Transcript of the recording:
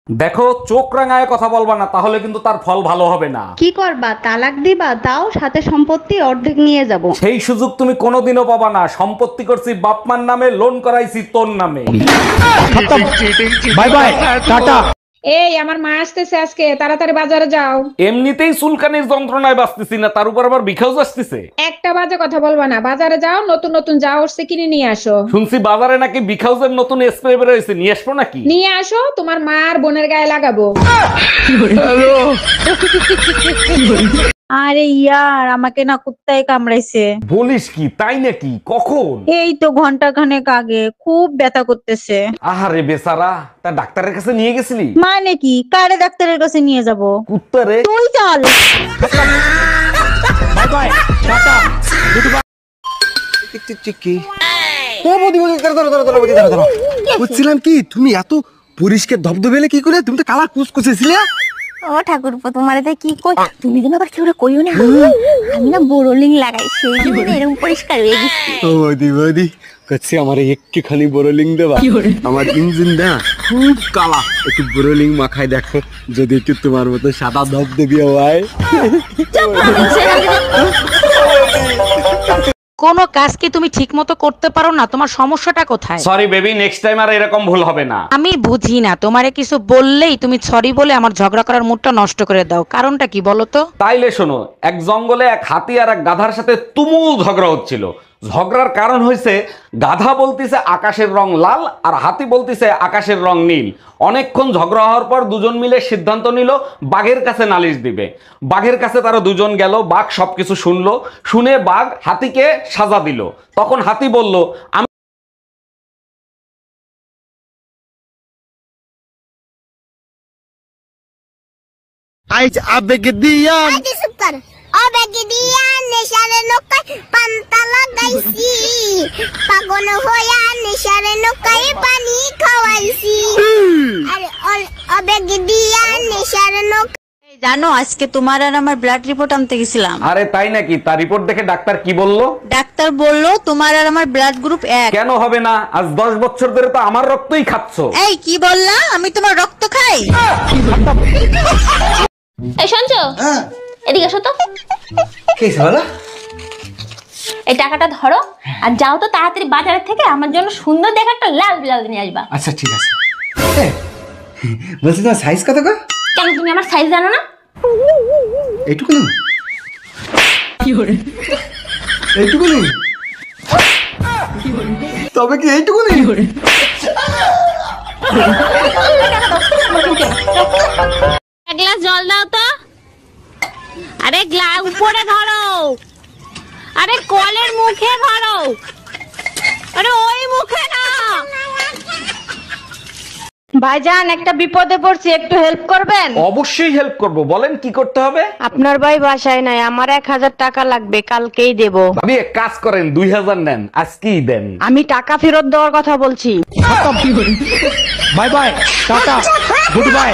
দেখো, চোখ রাঙায় কথা বলবা না, তাহলে কিন্তু তার ফল ভালো হবে না। কি করবা, তালাক দিবা? তাও সাথে সম্পত্তি অর্ধেক নিয়ে যাব। সেই সুযোগ তুমি কোনোদিনও পাবা না। সম্পত্তি করছি বাপমার নামে, লোন করাইছি তোর নামে। Bye bye, tata. এই আমার মা আসতেছে আজকে, তাড়াতাড়ি বাজারে যাও। এমনিতেই চুলকানির যন্ত্রণায় বাঁচতেছি না, তার উপর আবার বিখাউজ আসতেছে। একটা বাজে কথা বলবা না, বাজারে যাও, নতুন নতুন যা উঠছে কিনে নিয়ে আসো। শুনছি বাজারে নাকি বিখাউজের নতুন স্প্রে বের হয়েছে, নিয়ে আসবো নাকি? নিয়ে আসো, তোমার মা আর বোনের গায়ে লাগাবো। আরে ইয়ার, আমাকে না কুত্তায় কামড়াইছে। বলিস কি? তাই নাকি? কখন? এই তো ঘন্টা খানেক আগে, খুব ব্যথা করতেছে। আহারে বেচারা, তা ডাক্তারের কাছে নিয়ে গেছিলি? মানে কি, কারে ডাক্তারের কাছে নিয়ে যাব? কুত্তারে। তুই চল। Bye bye, tata. বুঝছিলাম কি তুমি এত পরিষ্কার ধবধবেলে কি করে? তুমি তো কালা কুচকুচেছিলে। ও ঠাকুরপো, তোমার কি কই? তুমি যেন আবার কেউ কইও না, আমি না বোরোলিং লাগাই, সেই জন্য এরকম পরিষ্কার হয়ে গেছি। ও বৌদি বৌদি করছি, আমার একটুখানি বোরোলিং দেবা? আমার ইঞ্জিন না খুব কালা, একটু বোরোলিং মাখায় দেখো, যদি একটু তোমার মতো সাদা ধবধবে হয়। কোনো কাজ কি তুমি ঠিক মতো করতে পারো না? তোমার সমস্যাটা কোথায়? সরি বেবি, নেক্সট টাইম আর এরকম ভুল হবে না। আমি বুঝি না, তোমারে কিছু বললেই তুমি সরি বলে আমার ঝগড়া করার মুডটা নষ্ট করে দাও। কারণটা কি বলো তো? তাইলে শোনো, এক জঙ্গলে এক হাতি আর এক গাধার সাথে তুমুল ঝগড়া হচ্ছিল। ঝগড়ার কারণ হয়েছে গাধা বলতিছে আকাশের রং লাল আর হাতি বলতিছে আকাশের রং নীল। অনেকক্ষণ ঝগড়া হওয়ার পর দুজন মিলে সিদ্ধান্ত নিল বাঘের কাছে নালিশ দিবে। বাঘের কাছে তারা দুজন গেল, বাঘ সবকিছু শুনলো, শুনে বাঘ হাতিকে সাজা দিল। তখন হাতি বলল, আমি আইজ আবেগে দিয়াম নেশারে নৌকায় পান্তা লাগাইছি, পাগল হইয়া নেশারে নৌকায় পানি খাওয়াইছি। আরে আবেগ দিয়া নেশারে নৌকায়। জানো, আজকে তোমার আর আমার ব্লাড রিপোর্ট আনতে গেছিলাম। আরে তাই নাকি? তার রিপোর্ট দেখে ডাক্তার কি বলল? ডাক্তার বললো তোমার আর আমার ব্লাড গ্রুপ এক। কেন হবে না? আজ 10 বছর ধরে তো আমার রক্তই খাচ্ছ। এই কি বললা? আমি তোমার রক্ত খাই? এই শুনছো? এদিকে এসো তো। কি বলো? এই টাকাটা ধরো আর যাও তো তাড়াতাড়ি বাজারের থেকে আমার জন্য সুন্দর দেখে একটা লাল ব্লাউজ নিয়ে আসবা। আচ্ছা ঠিক আছে। বলছি তোমার সাইজ কত গো? কেন, তুমি আমার সাইজ জানো না? এইটুকুনি? এইটুকুনি? তবে কি এইটুকুনি? এক গ্লাস জল দাও তো। আরে গ্লাস উপরে ধরো, আরে কলের মুখে ধরো, আরে ওই মুখে না। ভাইজান, একটা বিপদে পড়ছি, একটু হেল্প করবেন? অবশ্যই হেল্প করব, বলেন কি করতে হবে? আপনার ভাই বাসায় নাই, আমার 1000 টাকা লাগবে, কালকেই দেব। ভাবি এক কাজ করেন, 2000 নেন, আজকেই দেন। আমি টাকা ফেরত দেওয়ার কথা বলছি। Bye bye, tata, good bye.